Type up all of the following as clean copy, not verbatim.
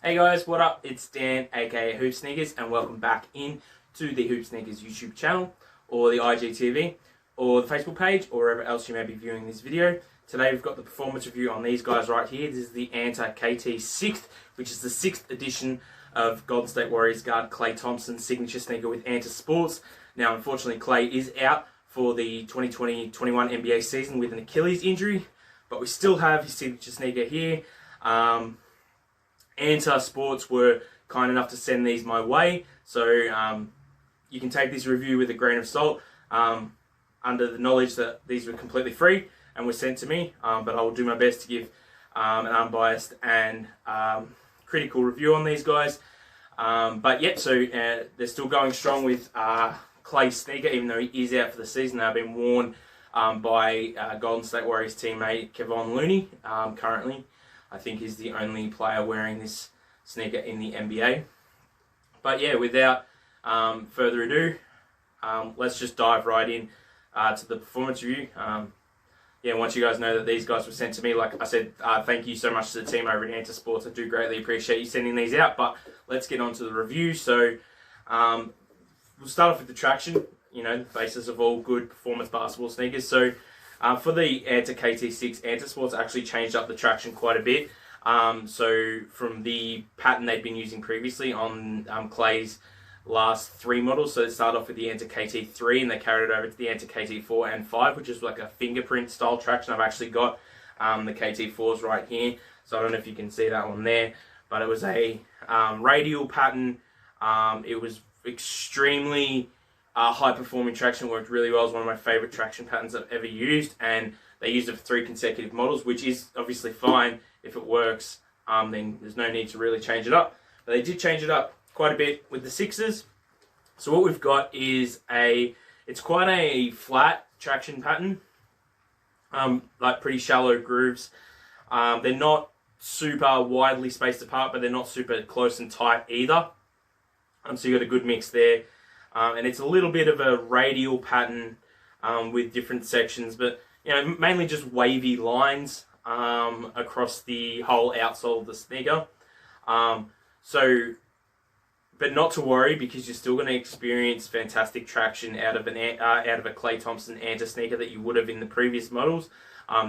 Hey guys, what up? It's Dan, aka Hoop Sneakers, and welcome back in to the Hoop Sneakers YouTube channel, or the IGTV, or the Facebook page, or wherever else you may be viewing this video. Today we've got the performance review on these guys right here. This is the Anta KT6, which is the 6th edition of Golden State Warriors guard Klay Thompson's signature sneaker with Anta Sports. Now, unfortunately, Klay is out for the 2020-21 NBA season with an Achilles injury, but we still have his signature sneaker here. Anta Sports were kind enough to send these my way, so you can take this review with a grain of salt, under the knowledge that these were completely free and were sent to me, but I will do my best to give an unbiased and critical review on these guys. But yep, so they're still going strong with Klay's sneaker, even though he is out for the season. They've been worn by Golden State Warriors teammate Kevon Looney. Currently, I think he's the only player wearing this sneaker in the NBA. But yeah, without further ado, let's just dive right in to the performance review. Yeah, once you guys know that these guys were sent to me, like I said, thank you so much to the team over at Anta Sports. I do greatly appreciate you sending these out, but let's get on to the review. So we'll start off with the traction, you know, the basis of all good performance basketball sneakers. So for the Anta KT6, Anta Sports actually changed up the traction quite a bit. So from the pattern they'd been using previously on Klay's last 3 models, so it started off with the Anta KT3 and they carried it over to the Anta KT4 and 5, which is like a fingerprint style traction. I've actually got the KT4s right here, so I don't know if you can see that one there, but it was a radial pattern. It was extremely high performing traction, worked really well. It's one of my favorite traction patterns I've ever used, and they used it for 3 consecutive models, which is obviously fine. If it works, then there's no need to really change it up. But they did change it up quite a bit with the 6s. So what we've got is it's quite a flat traction pattern, like pretty shallow grooves. They're not super widely spaced apart, but they're not super close and tight either. So you got a good mix there. And it's a little bit of a radial pattern with different sections, but you know, mainly just wavy lines across the whole outsole of the sneaker. But not to worry, because you're still going to experience fantastic traction out of a Klay Thompson Anta sneaker that you would have in the previous models.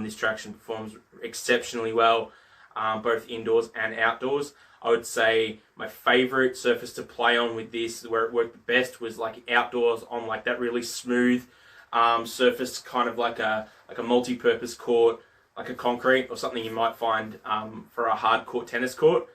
This traction performs exceptionally well, both indoors and outdoors. I would say my favorite surface to play on with this, where it worked the best, was like outdoors on like that really smooth surface, kind of like a multi-purpose court, like a concrete or something you might find for a hard court tennis court.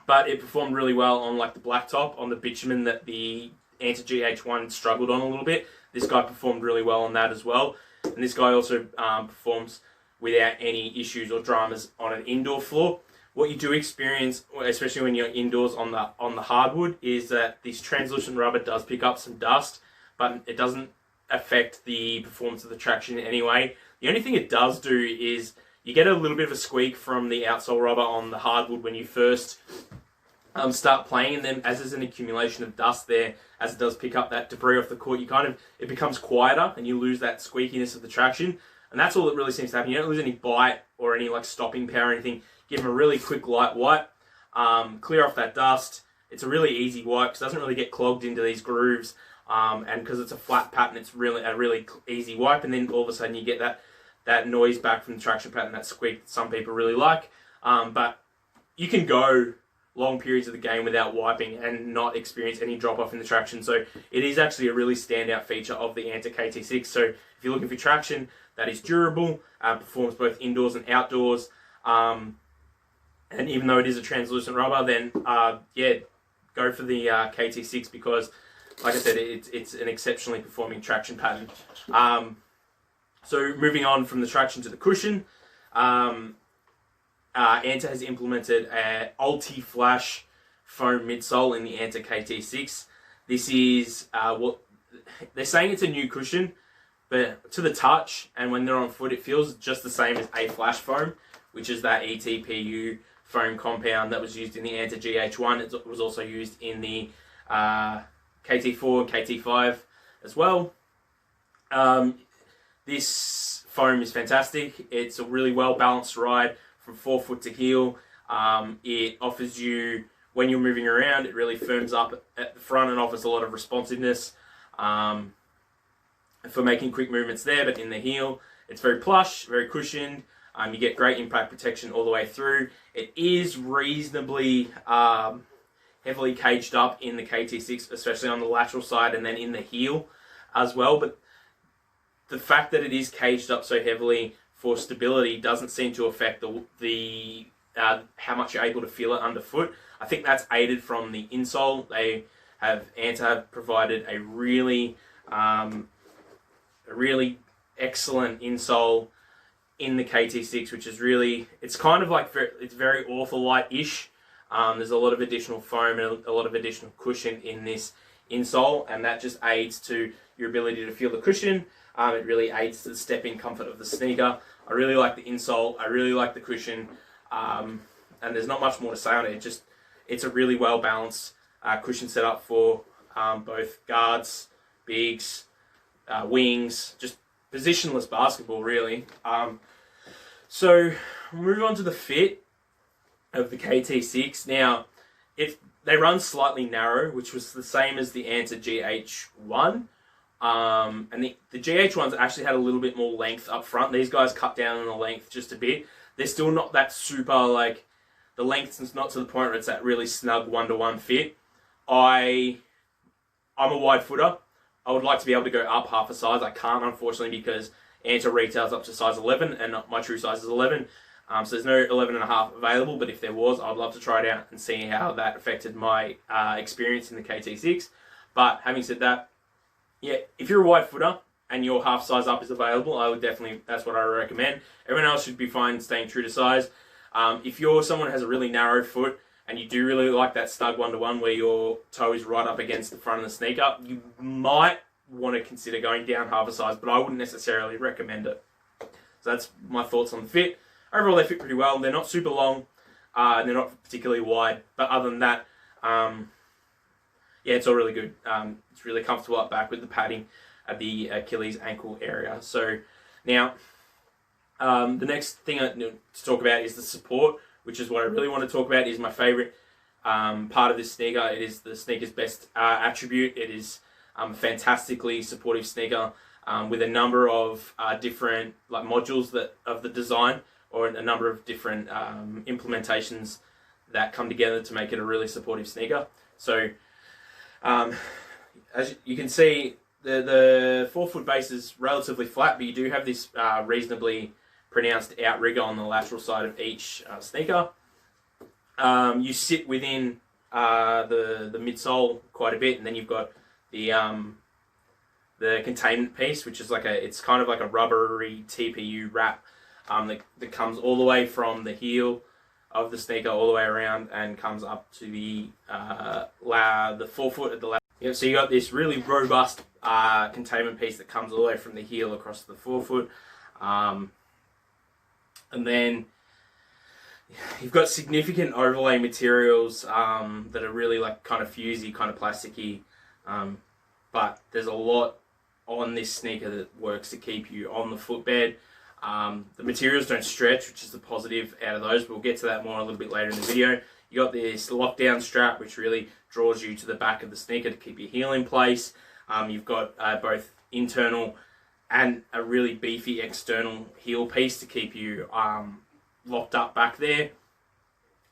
But it performed really well on like the blacktop, on the bitumen that the Anta GH1 struggled on a little bit. This guy performed really well on that as well. And this guy also performs without any issues or dramas on an indoor floor. What you do experience, especially when you're indoors on the hardwood, is that this translucent rubber does pick up some dust, but it doesn't affect the performance of the traction in any way. The only thing it does do is you get a little bit of a squeak from the outsole rubber on the hardwood when you first start playing, and then as there's an accumulation of dust there, as it does pick up that debris off the court, it becomes quieter and you lose that squeakiness of the traction. And that's all that really seems to happen. You don't lose any bite or any like stopping power or anything. Give them a really quick light wipe, clear off that dust. It's a really easy wipe because it doesn't really get clogged into these grooves, and because it's a flat pattern, it's really a really easy wipe. And then all of a sudden you get that noise back from the traction pattern, that squeak that some people really like. But you can go long periods of the game without wiping and not experience any drop off in the traction. So it is actually a really standout feature of the Anta KT6. So if you're looking for traction that is durable, performs both indoors and outdoors, and even though it is a translucent rubber, then yeah, go for the KT6, because like I said, it's an exceptionally performing traction pattern. So moving on from the traction to the cushion, Anta has implemented an Ulti-Flash foam midsole in the Anta KT6. This is what they're saying, it's a new cushion, but to the touch and when they're on foot, it feels just the same as a flash foam, which is that ETPU foam compound that was used in the Anta GH1. It was also used in the KT4, KT5 as well. This foam is fantastic. It's a really well balanced ride from forefoot to heel. It offers you, when you're moving around, it really firms up at the front and offers a lot of responsiveness for making quick movements there. But in the heel, it's very plush, very cushioned. You get great impact protection all the way through. It is reasonably heavily caged up in the KT6, especially on the lateral side and then in the heel as well. But the fact that it is caged up so heavily for stability doesn't seem to affect the how much you're able to feel it underfoot. I think that's aided from the insole. Anta have provided a really excellent insole in the KT6, which is really, it's kind of like, it's very ortholite-ish. There's a lot of additional foam and a lot of additional cushion in this insole, and that just aids to your ability to feel the cushion. It really aids to the step-in comfort of the sneaker. I really like the insole. I really like the cushion. And there's not much more to say on it. It's a really well-balanced cushion setup for both guards, bigs, wings, just positionless basketball, really. So we'll move on to the fit of the KT6. Now, they run slightly narrow, which was the same as the Anta GH1. And the GH1s actually had a little bit more length up front. These guys cut down on the length just a bit. They're still not that super, like, the length is not to the point where it's that really snug one-to-one fit. I'm a wide footer. I would like to be able to go up half a size. I can't, unfortunately, because Anta retails up to size 11, and my true size is 11. So there's no 11.5 available, but if there was, I'd love to try it out and see how that affected my experience in the KT6. But having said that, yeah, if you're a wide footer and your half size up is available, I would definitely, that's what I recommend. Everyone else should be fine staying true to size. If you're someone who has a really narrow foot and you do really like that snug one-to-one where your toe is right up against the front of the sneaker, you might want to consider going down half a size, but I wouldn't necessarily recommend it. So that's my thoughts on the fit. Overall, they fit pretty well. They're not super long, and they're not particularly wide, but other than that, yeah, it's all really good. It's really comfortable up back with the padding at the Achilles ankle area. So now, the next thing to talk about is the support, which is what I really want to talk about. Is my favorite part of this sneaker. It is the sneaker's best attribute. It is a fantastically supportive sneaker with a number of different modules of the design, or a number of different implementations that come together to make it a really supportive sneaker. So, as you can see, the forefoot base is relatively flat, but you do have this reasonably pronounced outrigger on the lateral side of each sneaker. You sit within the midsole quite a bit, and then you've got the containment piece, which is it's kind of like a rubbery TPU wrap that comes all the way from the heel of the sneaker all the way around and comes up to the forefoot at the left. Yeah, so you got this really robust containment piece that comes all the way from the heel across to the forefoot. And then you've got significant overlay materials that are really kind of fusey, kind of plasticky. But there's a lot on this sneaker that works to keep you on the footbed. The materials don't stretch, which is the positive out of those. We'll get to that more a little bit later in the video. You got this lockdown strap, which really draws you to the back of the sneaker to keep your heel in place. You've got both internal and a really beefy external heel piece to keep you locked up back there.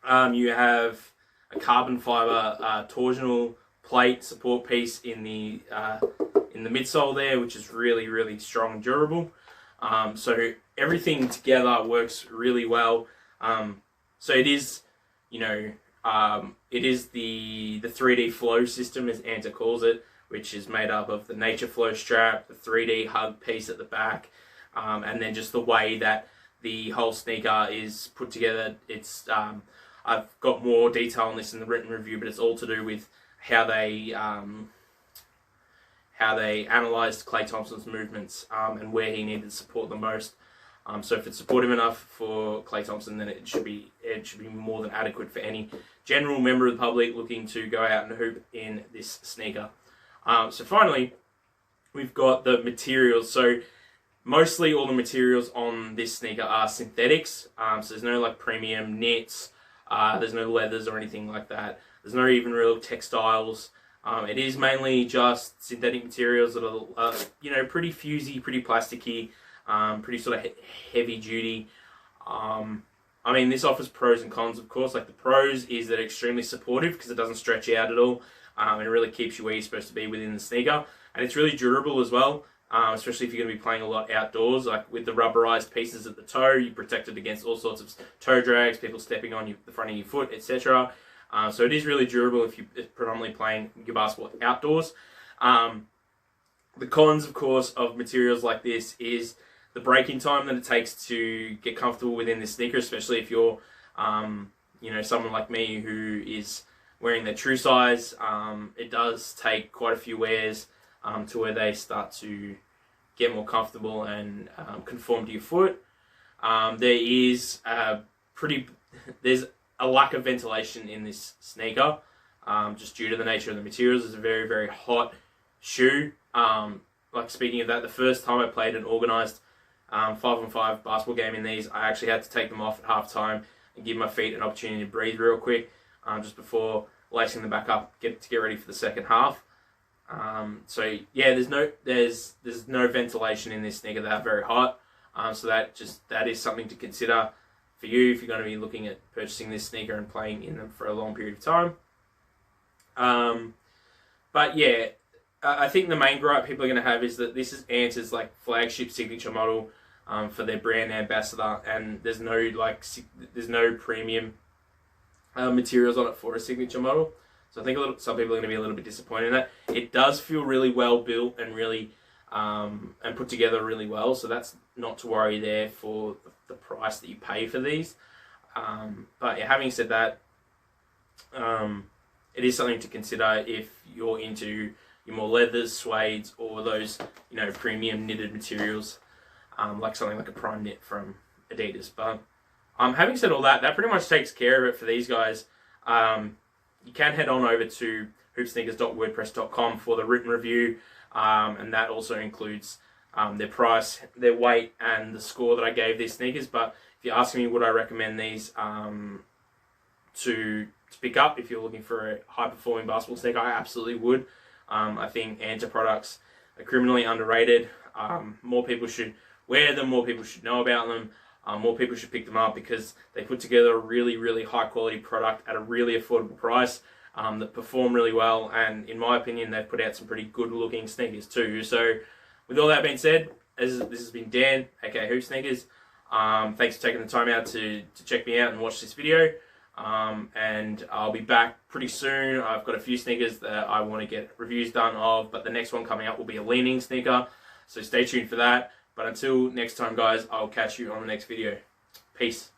You have a carbon fiber torsional plate support piece in the midsole there, which is really, really strong and durable. So everything together works really well. So it is, it is the 3D flow system, as Anta calls it, which is made up of the Nature Flow strap, the 3D hug piece at the back, and then just the way that the whole sneaker is put together. It's I've got more detail on this in the written review, but it's all to do with how they analysed Klay Thompson's movements and where he needed support the most. So if it's supportive enough for Klay Thompson, then it should be more than adequate for any general member of the public looking to go out and hoop in this sneaker. So finally, we've got the materials. So mostly all the materials on this sneaker are synthetics. So there's no premium knits, There's no leathers or anything like that. There's no even real textiles. It is mainly just synthetic materials that are, pretty fusey, pretty plasticky, pretty sort of heavy duty. I mean, this offers pros and cons, of course. Like, the pros is that it's extremely supportive because it doesn't stretch out at all, and it really keeps you where you're supposed to be within the sneaker. And it's really durable as well, especially if you're going to be playing a lot outdoors. Like, with the rubberized pieces at the toe, you're protected against all sorts of toe drags, people stepping on the front of your foot, etc. So it is really durable if you're predominantly playing your basketball outdoors. The cons, of course, of materials like this is the breaking time that it takes to get comfortable within this sneaker, especially if you're, someone like me who is wearing their true size. It does take quite a few wears to where they start to get more comfortable and conform to your foot. There's a lack of ventilation in this sneaker, just due to the nature of the materials. It's a very, very hot shoe. Like, speaking of that, the first time I played an organised 5-on-5 basketball game in these, I actually had to take them off at half time and give my feet an opportunity to breathe real quick, just before lacing them back up, to get ready for the second half. So yeah, there's no ventilation in this sneaker. They are very hot. So that is something to consider for you if you're going to be looking at purchasing this sneaker and playing in them for a long period of time. But yeah, I think the main gripe people are going to have is that this is Anta's like flagship signature model for their brand ambassador, and there's no premium materials on it for a signature model. So I think some people are going to be a little bit disappointed in that. It does feel really well built and really and put together really well. So that's not to worry there for the price that you pay for these. But yeah, having said that, it is something to consider if you're into your more leathers, suedes, or those premium knitted materials, like something like a prime knit from Adidas. But having said all that, that pretty much takes care of it for these guys. You can head on over to hoopsneakers.wordpress.com for the written review, and that also includes their price, their weight, and the score that I gave these sneakers. But if you're asking me would I recommend these to pick up if you're looking for a high-performing basketball sneaker, I absolutely would. I think Anta products are criminally underrated. More people should wear them, more people should know about them, more people should pick them up because they put together a really, really high-quality product at a really affordable price that perform really well, and in my opinion, they've put out some pretty good-looking sneakers too. So with all that being said, this has been Dan, aka Hoop Sneakers. Thanks for taking the time out to check me out and watch this video. And I'll be back pretty soon. I've got a few sneakers that I want to get reviews done of, but the next one coming up will be a leaning sneaker, so stay tuned for that. But until next time, guys, I'll catch you on the next video. Peace.